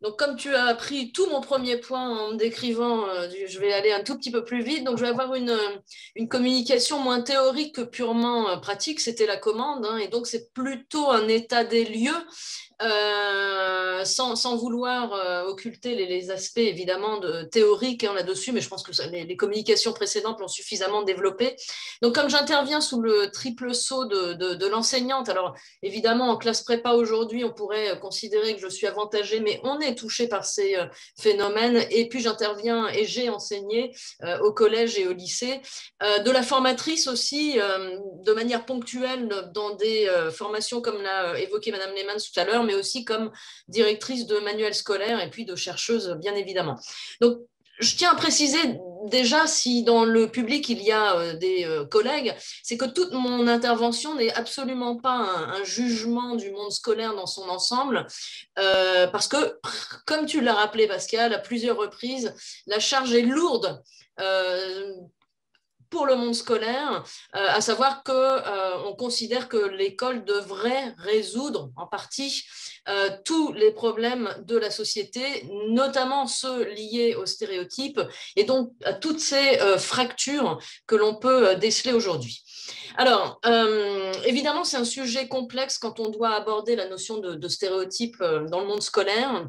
Donc, comme tu as pris tout mon premier point en me décrivant, je vais aller un tout petit peu plus vite. Donc, je vais avoir une communication moins théorique que purement pratique. C'était la commande, hein, et donc c'est plutôt un état des lieux sans vouloir occulter les aspects évidemment théoriques hein, là-dessus, mais je pense que les communications précédentes l'ont suffisamment développé. Donc, comme j'interviens sous le triple sceau de l'enseignante, alors évidemment, en classe prépa aujourd'hui, on pourrait considérer que je suis avantagée, mais on est touché par ces phénomènes. Et puis, j'interviens et j'ai enseigné au collège et au lycée. De la formatrice aussi, de manière ponctuelle, dans des formations comme l'a évoqué Madame Lehmann tout à l'heure, mais aussi comme directrice de manuels scolaires et puis de chercheuse, bien évidemment. Donc, je tiens à préciser déjà, si dans le public il y a des collègues, c'est que toute mon intervention n'est absolument pas un jugement du monde scolaire dans son ensemble, parce que, comme tu l'as rappelé, Pascal, à plusieurs reprises, la charge est lourde. Pour le monde scolaire, à savoir qu'on considère que l'école devrait résoudre en partie tous les problèmes de la société, notamment ceux liés aux stéréotypes et donc à toutes ces fractures que l'on peut déceler aujourd'hui. Alors, évidemment, c'est un sujet complexe quand on doit aborder la notion de stéréotype dans le monde scolaire.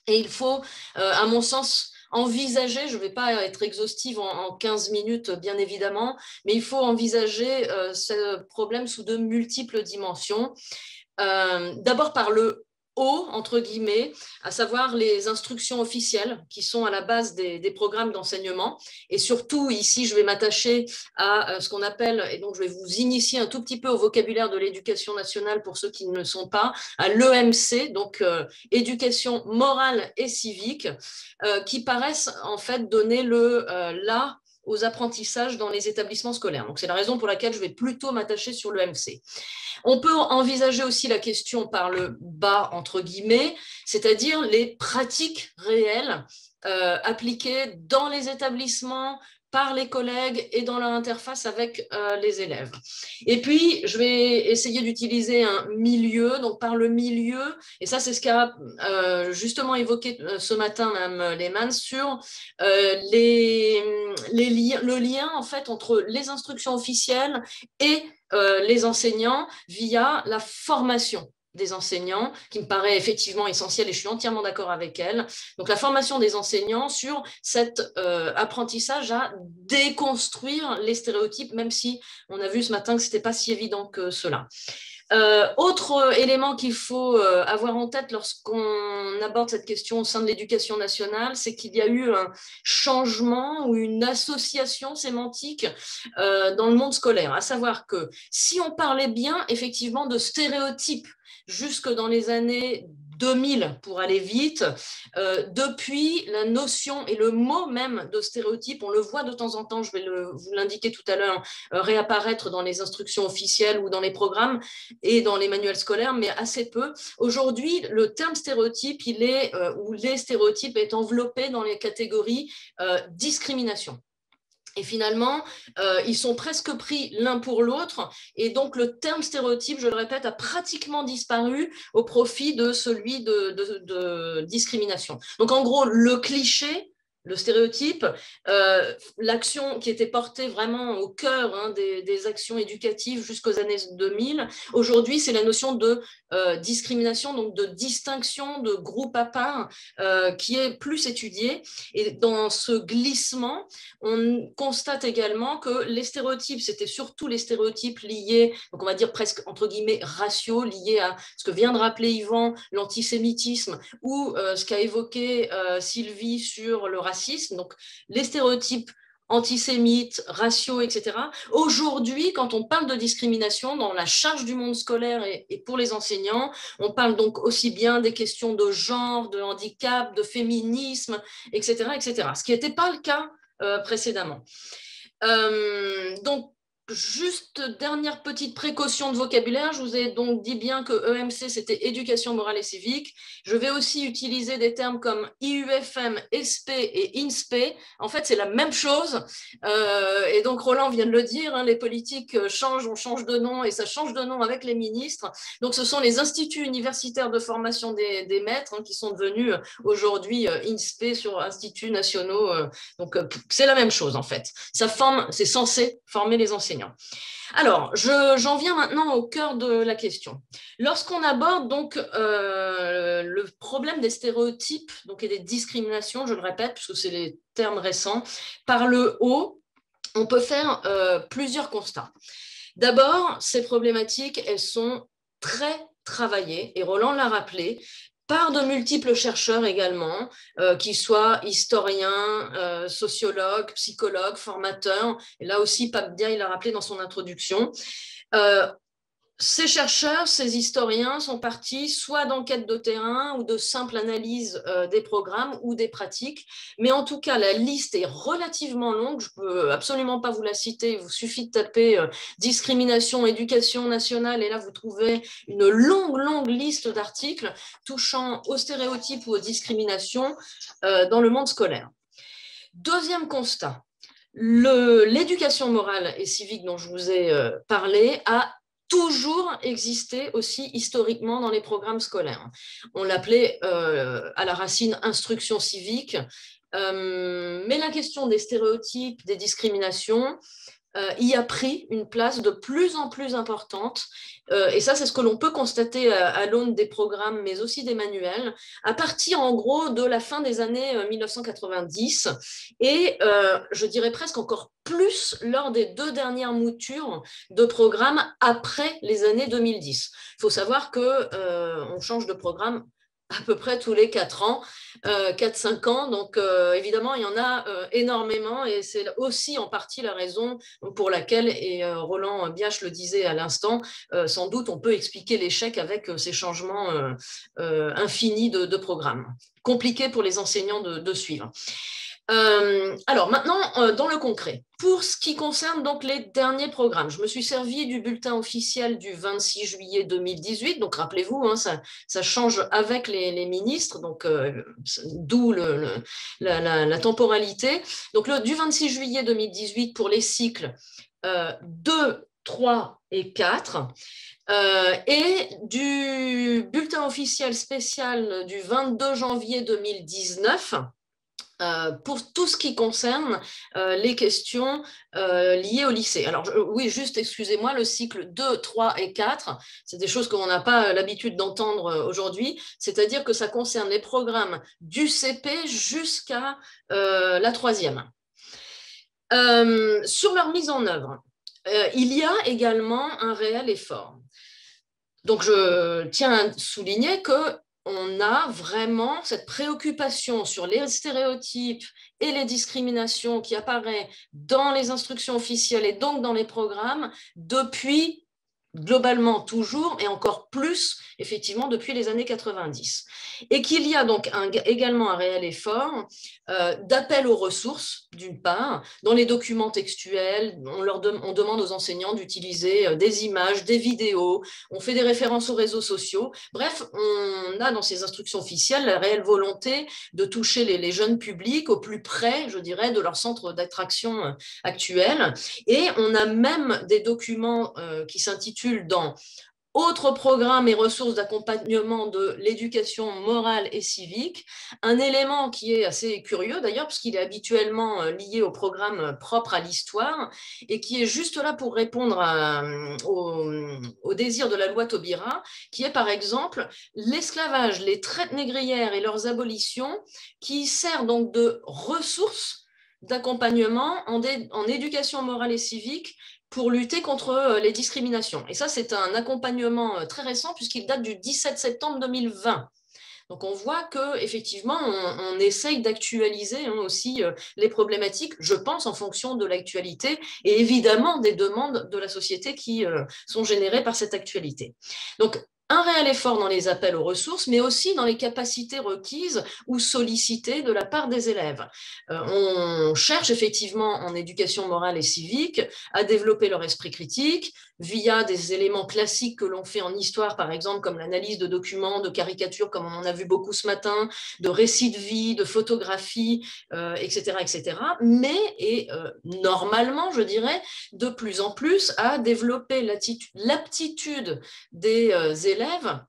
Et il faut, à mon sens, envisager, je ne vais pas être exhaustive en 15 minutes, bien évidemment, mais il faut envisager ce problème sous de multiples dimensions. D'abord par le haut, entre guillemets, à savoir les instructions officielles qui sont à la base des programmes d'enseignement. Et surtout, ici, je vais m'attacher à ce qu'on appelle, et donc je vais vous initier un tout petit peu au vocabulaire de l'éducation nationale pour ceux qui ne le sont pas, à l'EMC, donc éducation morale et civique, qui paraissent en fait donner le là aux apprentissages dans les établissements scolaires. Donc c'est la raison pour laquelle je vais plutôt m'attacher sur l'EMC. On peut envisager aussi la question par le bas, entre guillemets, c'est-à-dire les pratiques réelles appliquées dans les établissements, par les collègues et dans leur interface avec les élèves. Et puis, je vais essayer d'utiliser un milieu, donc par le milieu, et ça c'est ce qu'a justement évoqué ce matin Mme Lehmann sur le lien en fait entre les instructions officielles et les enseignants via la formation des enseignants, qui me paraît effectivement essentielle et je suis entièrement d'accord avec elle. Donc la formation des enseignants sur cet apprentissage à déconstruire les stéréotypes, même si on a vu ce matin que ce n'était pas si évident que cela. Autre élément qu'il faut avoir en tête lorsqu'on aborde cette question au sein de l'éducation nationale, c'est qu'il y a eu un changement ou une association sémantique dans le monde scolaire, à savoir que si on parlait bien effectivement de stéréotypes jusque dans les années 2000 pour aller vite, depuis la notion et le mot même de stéréotype, on le voit de temps en temps, je vais vous l'indiquer tout à l'heure, réapparaître dans les instructions officielles ou dans les programmes et dans les manuels scolaires, mais assez peu. Aujourd'hui, le terme stéréotype, il est, ou les stéréotypes, est enveloppé dans les catégories discrimination. Et finalement, ils sont presque pris l'un pour l'autre. Et donc, le terme stéréotype, je le répète, a pratiquement disparu au profit de celui de discrimination. Donc, en gros, le cliché, le stéréotype, l'action qui était portée vraiment au cœur hein, des actions éducatives jusqu'aux années 2000, aujourd'hui, c'est la notion de discrimination, donc de distinction de groupe à part, qui est plus étudiée. Et dans ce glissement, on constate également que les stéréotypes, c'était surtout les stéréotypes liés, donc on va dire presque entre guillemets raciaux, liés à ce que vient de rappeler Yvan, l'antisémitisme, ou ce qu'a évoqué Sylvie sur le racisme. Donc les stéréotypes antisémites, raciaux, etc. Aujourd'hui, quand on parle de discrimination dans la charge du monde scolaire et pour les enseignants, on parle donc aussi bien des questions de genre, de handicap, de féminisme, etc., etc. Ce qui n'était pas le cas précédemment. Donc, Juste dernière petite précaution de vocabulaire, je vous ai donc dit bien que EMC, c'était éducation morale et civique. Je vais aussi utiliser des termes comme IUFM, ESP et INSPE. En fait, c'est la même chose. Et donc, Roland vient de le dire, hein, les politiques changent, on change de nom et ça change de nom avec les ministres. Donc, ce sont les instituts universitaires de formation des maîtres, hein, qui sont devenus aujourd'hui INSPE sur instituts nationaux. Donc, c'est la même chose, en fait. Ça forme, c'est censé former les enseignants. Alors, j'en viens maintenant au cœur de la question. Lorsqu'on aborde donc le problème des stéréotypes donc, et des discriminations, je le répète, puisque c'est les termes récents, par le haut, on peut faire plusieurs constats. D'abord, ces problématiques, elles sont très travaillées, et Roland l'a rappelé, par de multiples chercheurs également, qu'ils soient historiens, sociologues, psychologues, formateurs. Et là aussi, Pape Dia, il l'a rappelé dans son introduction. Ces chercheurs, ces historiens sont partis soit d'enquêtes de terrain ou de simple analyse des programmes ou des pratiques. Mais en tout cas, la liste est relativement longue. Je ne peux absolument pas vous la citer. Il vous suffit de taper discrimination, éducation nationale et là, vous trouvez une longue liste d'articles touchant aux stéréotypes ou aux discriminations dans le monde scolaire. Deuxième constat, l'éducation morale et civique dont je vous ai parlé a toujours existé aussi historiquement dans les programmes scolaires. On l'appelait à la racine instruction civique, mais la question des stéréotypes, des discriminations, y a pris une place de plus en plus importante. Et ça, c'est ce que l'on peut constater à l'aune des programmes, mais aussi des manuels, à partir en gros de la fin des années 1990 et je dirais presque encore plus lors des 2 dernières moutures de programmes après les années 2010. Il faut savoir qu'on change de programme à peu près tous les 4 ans, 4-5 ans. Donc, évidemment, il y en a énormément et c'est aussi en partie la raison pour laquelle, et Roland Biache le disait à l'instant, sans doute on peut expliquer l'échec avec ces changements infinis de programmes. Compliqué pour les enseignants de suivre. Alors maintenant, dans le concret, pour ce qui concerne donc les derniers programmes, je me suis servi du bulletin officiel du 26 juillet 2018, donc rappelez-vous, hein, ça change avec les ministres, donc d'où la temporalité. Donc du 26 juillet 2018 pour les cycles 2, 3 et 4, et du bulletin officiel spécial du 22 janvier 2019, pour tout ce qui concerne les questions liées au lycée. Alors oui, juste excusez-moi, le cycle 2, 3 et 4, c'est des choses qu'on n'a pas l'habitude d'entendre aujourd'hui, c'est-à-dire que ça concerne les programmes du CP jusqu'à la 3e. Sur leur mise en œuvre, il y a également un réel effort. Donc je tiens à souligner que on a vraiment cette préoccupation sur les stéréotypes et les discriminations qui apparaît dans les instructions officielles et donc dans les programmes depuis globalement toujours et encore plus effectivement depuis les années 90. Et qu'il y a donc également un réel effort d'appel aux ressources, d'une part, dans les documents textuels, on demande aux enseignants d'utiliser des images, des vidéos, on fait des références aux réseaux sociaux. Bref, on a dans ces instructions officielles la réelle volonté de toucher les jeunes publics au plus près, je dirais, de leur centre d'attraction actuel. Et on a même des documents qui s'intitulent dans autres programmes et ressources d'accompagnement de l'éducation morale et civique, un élément qui est assez curieux d'ailleurs, parce qu'il est habituellement lié au programme propre à l'histoire et qui est juste là pour répondre au désir de la loi Taubira, qui est par exemple l'esclavage, les traites négrières et leurs abolitions, qui sert donc de ressources d'accompagnement en éducation morale et civique pour lutter contre les discriminations. Et ça, c'est un accompagnement très récent puisqu'il date du 17 septembre 2020. Donc on voit qu'effectivement, on essaye d'actualiser aussi les problématiques, je pense, en fonction de l'actualité et évidemment des demandes de la société qui sont générées par cette actualité. Donc un réel effort dans les appels aux ressources, mais aussi dans les capacités requises ou sollicitées de la part des élèves. On cherche effectivement en éducation morale et civique à développer leur esprit critique via des éléments classiques que l'on fait en histoire, par exemple, comme l'analyse de documents, de caricatures, comme on en a vu beaucoup ce matin, de récits de vie, de photographies, etc., etc. Mais, et normalement, je dirais, de plus en plus à développer l'aptitude des élèves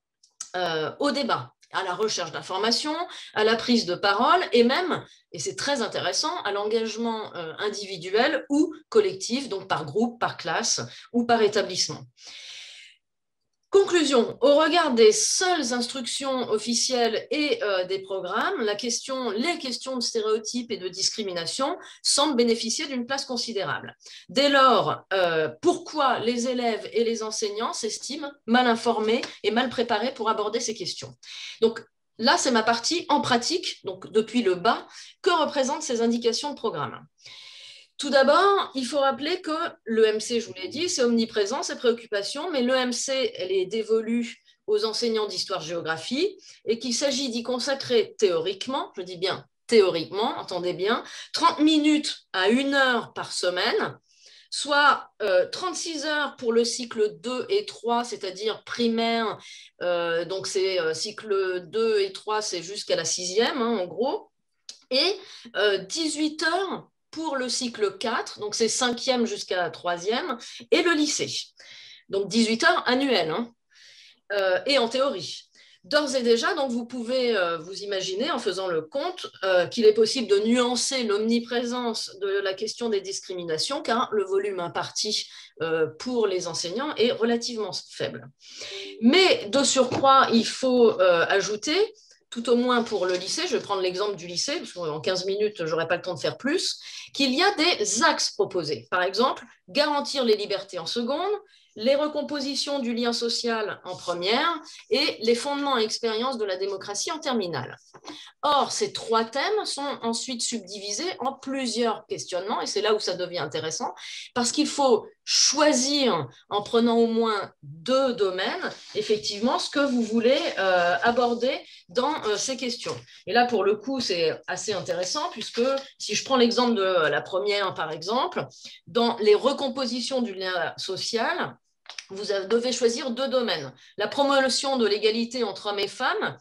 au débat, à la recherche d'informations, à la prise de parole et même, et c'est très intéressant, à l'engagement individuel ou collectif, donc par groupe, par classe ou par établissement. Conclusion, au regard des seules instructions officielles et des programmes, les questions de stéréotypes et de discrimination semblent bénéficier d'une place considérable. Dès lors, pourquoi les élèves et les enseignants s'estiment mal informés et mal préparés pour aborder ces questions? Donc, là, c'est ma partie en pratique, donc depuis le bas, que représentent ces indications de programme. Tout d'abord, il faut rappeler que l'EMC, je vous l'ai dit, c'est omniprésent, c'est préoccupation, mais l'EMC, elle est dévolue aux enseignants d'histoire-géographie et qu'il s'agit d'y consacrer théoriquement, je dis bien théoriquement, entendez bien, 30 minutes à 1 heure par semaine, soit 36 heures pour le cycle 2 et 3, c'est-à-dire primaire, donc c'est cycle 2 et 3, c'est jusqu'à la 6e, hein, en gros, et 18 heures pour le cycle 4, donc c'est 5e jusqu'à 3e, et le lycée. Donc 18 heures annuelles, hein, et en théorie. D'ores et déjà, donc vous pouvez vous imaginer, en faisant le compte, qu'il est possible de nuancer l'omniprésence de la question des discriminations, car le volume imparti pour les enseignants est relativement faible. Mais de surcroît, il faut ajouter, tout au moins pour le lycée, je vais prendre l'exemple du lycée, parce qu'en 15 minutes, je n'aurai pas le temps de faire plus, qu'il y a des axes proposés. Par exemple, garantir les libertés en seconde, les recompositions du lien social en première et les fondements et expériences de la démocratie en terminale. Or, ces 3 thèmes sont ensuite subdivisés en plusieurs questionnements, et c'est là où ça devient intéressant, parce qu'il faut choisir, en prenant au moins 2 domaines, effectivement, ce que vous voulez aborder dans ces questions. Et là, pour le coup, c'est assez intéressant, puisque si je prends l'exemple de la première, par exemple, dans les recompositions du lien social, vous devez choisir 2 domaines. La promotion de l'égalité entre hommes et femmes,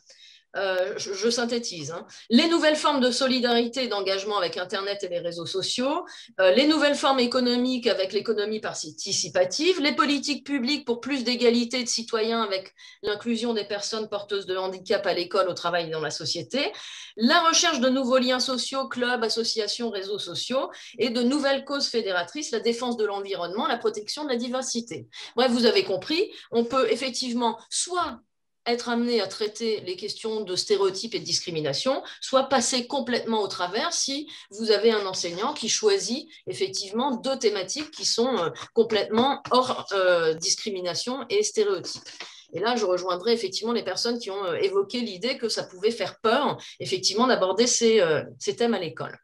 je synthétise, hein. Les nouvelles formes de solidarité et d'engagement avec Internet et les réseaux sociaux, les nouvelles formes économiques avec l'économie participative, les politiques publiques pour plus d'égalité de citoyens avec l'inclusion des personnes porteuses de handicap à l'école, au travail et dans la société, la recherche de nouveaux liens sociaux, clubs, associations, réseaux sociaux et de nouvelles causes fédératrices, la défense de l'environnement, la protection de la diversité. Bref, vous avez compris, on peut effectivement soit être amené à traiter les questions de stéréotypes et de discrimination, soit passer complètement au travers si vous avez un enseignant qui choisit effectivement 2 thématiques qui sont complètement hors discrimination et stéréotypes. Et là, je rejoindrai effectivement les personnes qui ont évoqué l'idée que ça pouvait faire peur, effectivement, d'aborder ces thèmes à l'école.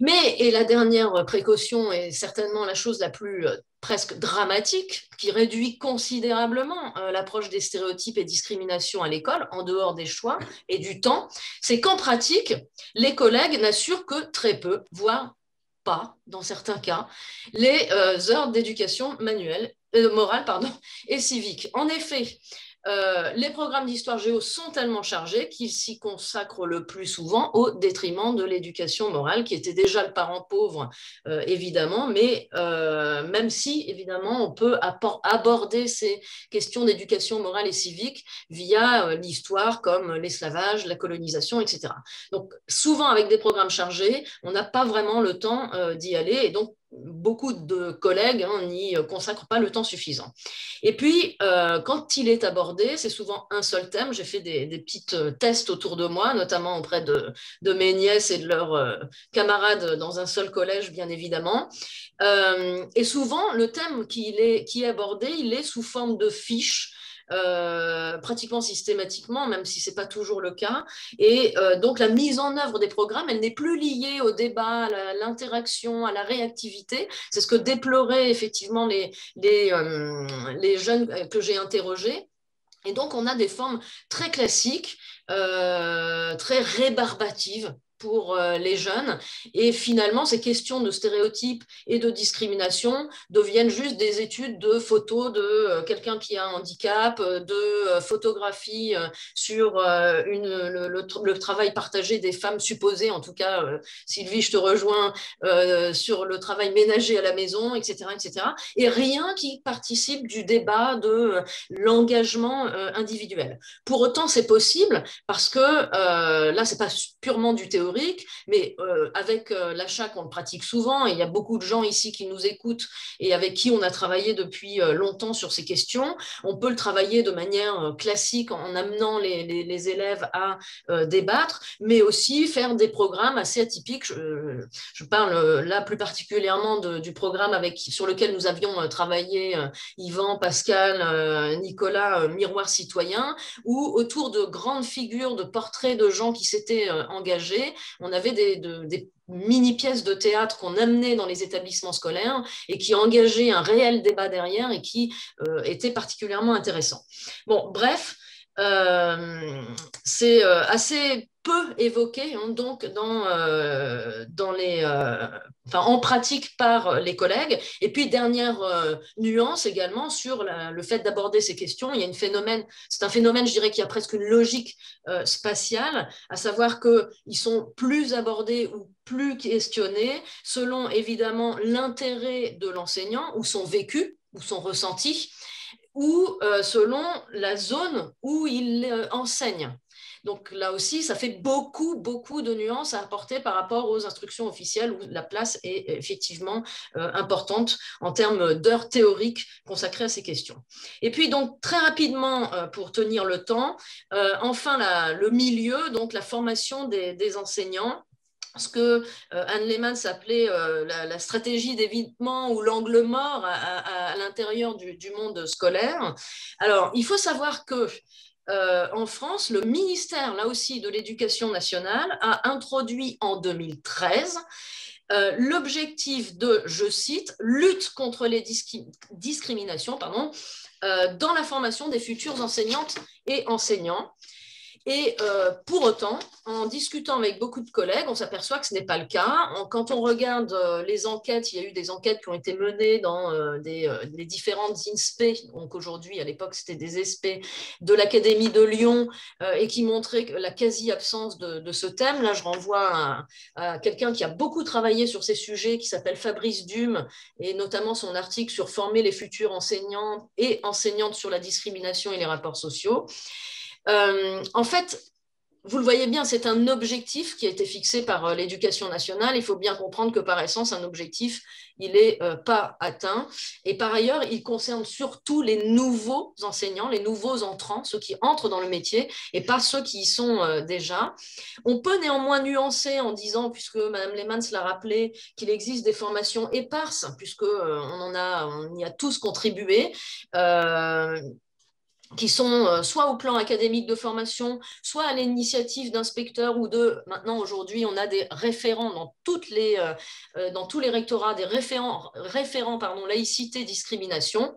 Mais, et la dernière précaution est certainement la chose la plus presque dramatique, qui réduit considérablement l'approche des stéréotypes et discriminations à l'école, en dehors des choix et du temps, c'est qu'en pratique, les collègues n'assurent que très peu, voire pas, dans certains cas, les heures d'éducation morale et civique. En effet, les programmes d'histoire géo sont tellement chargés qu'ils s'y consacrent le plus souvent au détriment de l'éducation morale, qui était déjà le parent pauvre, évidemment, mais même si, évidemment, on peut aborder ces questions d'éducation morale et civique via l'histoire, comme l'esclavage, la colonisation, etc. Donc, souvent, avec des programmes chargés, on n'a pas vraiment le temps d'y aller, et donc, beaucoup de collègues n'y consacrent pas le temps suffisant. Et puis, quand il est abordé, c'est souvent un seul thème. J'ai fait des petits tests autour de moi, notamment auprès de mes nièces et de leurs camarades dans un seul collège, bien évidemment. Et souvent, le thème qui est abordé, il est sous forme de fiches, pratiquement systématiquement, même si ce n'est pas toujours le cas. Et donc, la mise en œuvre des programmes, elle n'est plus liée au débat, à l'interaction, à la réactivité. C'est ce que déploraient effectivement les jeunes que j'ai interrogés. Et donc, on a des formes très classiques, très rébarbatives pour les jeunes. Et finalement, ces questions de stéréotypes et de discrimination deviennent juste des études de photos de quelqu'un qui a un handicap, de photographie sur le travail partagé des femmes supposées, en tout cas, Sylvie, je te rejoins, sur le travail ménager à la maison, etc., etc. Et rien qui participe du débat de l'engagement individuel. Pour autant, c'est possible parce que là, c'est pas purement du théorique, mais avec l'achat qu'on le pratique souvent, et il y a beaucoup de gens ici qui nous écoutent et avec qui on a travaillé depuis longtemps sur ces questions, on peut le travailler de manière classique en amenant les élèves à débattre, mais aussi faire des programmes assez atypiques. Je parle là plus particulièrement du programme sur lequel nous avions travaillé Yvan, Pascal, Nicolas, Miroir citoyen, où autour de grandes figures, de portraits de gens qui s'étaient engagés, on avait des mini-pièces de théâtre qu'on amenait dans les établissements scolaires et qui engageaient un réel débat derrière et qui étaient particulièrement intéressants. Bon, bref, c'est assez peu évoqué hein, donc en pratique par les collègues. Et puis dernière nuance également sur le fait d'aborder ces questions, il y a c'est un phénomène, je dirais, qui a presque une logique spatiale, à savoir qu'ils sont plus abordés ou plus questionnés selon évidemment l'intérêt de l'enseignant ou son vécu ou son ressenti ou selon la zone où il enseigne. Donc là aussi, ça fait beaucoup, beaucoup de nuances à apporter par rapport aux instructions officielles où la place est effectivement importante en termes d'heures théoriques consacrées à ces questions. Et puis donc très rapidement, pour tenir le temps, enfin le milieu, donc la formation des enseignants, ce que Anne Lehmann s'appelait la stratégie d'évitement ou l'angle mort à l'intérieur du monde scolaire. Alors, il faut savoir que en France, le ministère, là aussi, de l'Éducation nationale a introduit en 2013 l'objectif de, je cite, lutte contre les discriminations dans la formation des futures enseignantes et enseignants. Et pour autant, en discutant avec beaucoup de collègues, on s'aperçoit que ce n'est pas le cas. Quand on regarde les enquêtes, il y a eu des enquêtes qui ont été menées dans les différentes INSPE, donc aujourd'hui, à l'époque, c'était des ESPE, de l'Académie de Lyon, et qui montraient la quasi-absence de ce thème. Là, je renvoie à quelqu'un qui a beaucoup travaillé sur ces sujets, qui s'appelle Fabrice Dume, et notamment son article sur former les futurs enseignants et enseignantes sur la discrimination et les rapports sociaux. En fait, vous le voyez bien, c'est un objectif qui a été fixé par l'Éducation nationale. Il faut bien comprendre que par essence, un objectif, il n'est pas atteint. Et par ailleurs, il concerne surtout les nouveaux enseignants, les nouveaux entrants, ceux qui entrent dans le métier et pas ceux qui y sont déjà. On peut néanmoins nuancer en disant, puisque Mme Lehmann l'a rappelé, qu'il existe des formations éparses, puisque on y a tous contribué. Qui sont soit au plan académique de formation, soit à l'initiative d'inspecteurs ou maintenant aujourd'hui, on a des référents dans dans tous les rectorats, des référents laïcité, discrimination.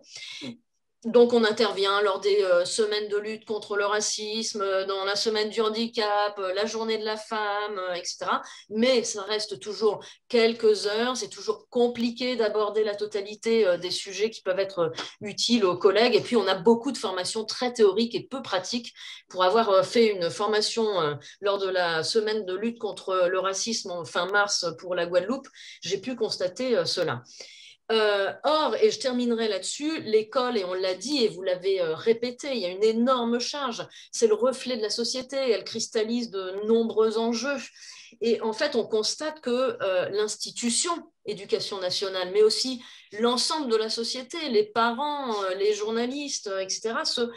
Donc, on intervient lors des semaines de lutte contre le racisme, dans la semaine du handicap, la journée de la femme, etc. Mais ça reste toujours quelques heures. C'est toujours compliqué d'aborder la totalité des sujets qui peuvent être utiles aux collègues. Et puis, on a beaucoup de formations très théoriques et peu pratiques. Pour avoir fait une formation lors de la semaine de lutte contre le racisme en fin mars pour la Guadeloupe, j'ai pu constater cela. Or, et je terminerai là-dessus, l'école, et on l'a dit et vous l'avez répété, il y a une énorme charge, c'est le reflet de la société, elle cristallise de nombreux enjeux. Et en fait, on constate que l'institution éducation nationale, mais aussi l'ensemble de la société, les parents, les journalistes, etc., se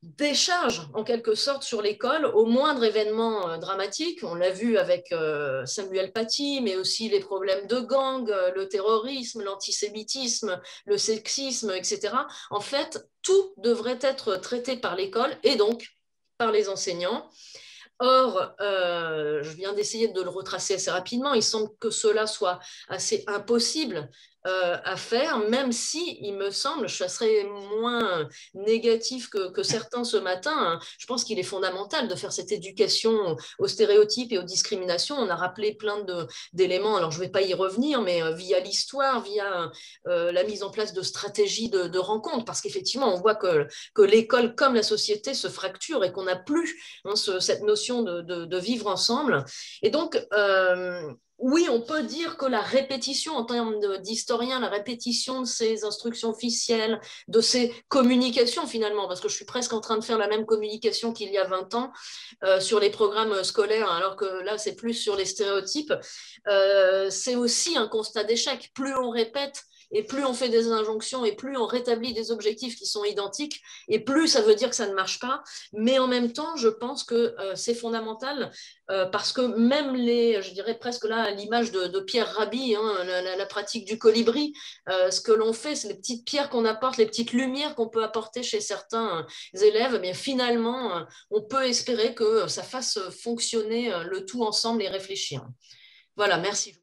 décharge en quelque sorte sur l'école au moindre événement dramatique. On l'a vu avec Samuel Paty, mais aussi les problèmes de gang, le terrorisme, l'antisémitisme, le sexisme, etc. En fait, tout devrait être traité par l'école et donc par les enseignants. Or, je viens d'essayer de le retracer assez rapidement. Il semble que cela soit assez impossible à faire, même si, il me semble, ça serait moins négatif que certains ce matin, hein. Je pense qu'il est fondamental de faire cette éducation aux stéréotypes et aux discriminations. On a rappelé plein d'éléments, alors je ne vais pas y revenir, mais via l'histoire, via la mise en place de stratégies de rencontres, parce qu'effectivement, on voit que l'école comme la société se fracture et qu'on n'a plus, hein, cette notion de vivre ensemble. Et donc, oui, on peut dire que la répétition, en termes d'historien, la répétition de ces instructions officielles, de ces communications finalement, parce que je suis presque en train de faire la même communication qu'il y a 20 ans sur les programmes scolaires, alors que là, c'est plus sur les stéréotypes, c'est aussi un constat d'échec. Plus on répète, et plus on fait des injonctions, et plus on rétablit des objectifs qui sont identiques, et plus ça veut dire que ça ne marche pas. Mais en même temps, je pense que c'est fondamental parce que même je dirais presque là, à l'image de Pierre Rabhi, hein, la pratique du colibri, ce que l'on fait, c'est les petites pierres qu'on apporte, les petites lumières qu'on peut apporter chez certains élèves, eh bien finalement, on peut espérer que ça fasse fonctionner le tout ensemble et réfléchir. Voilà, merci.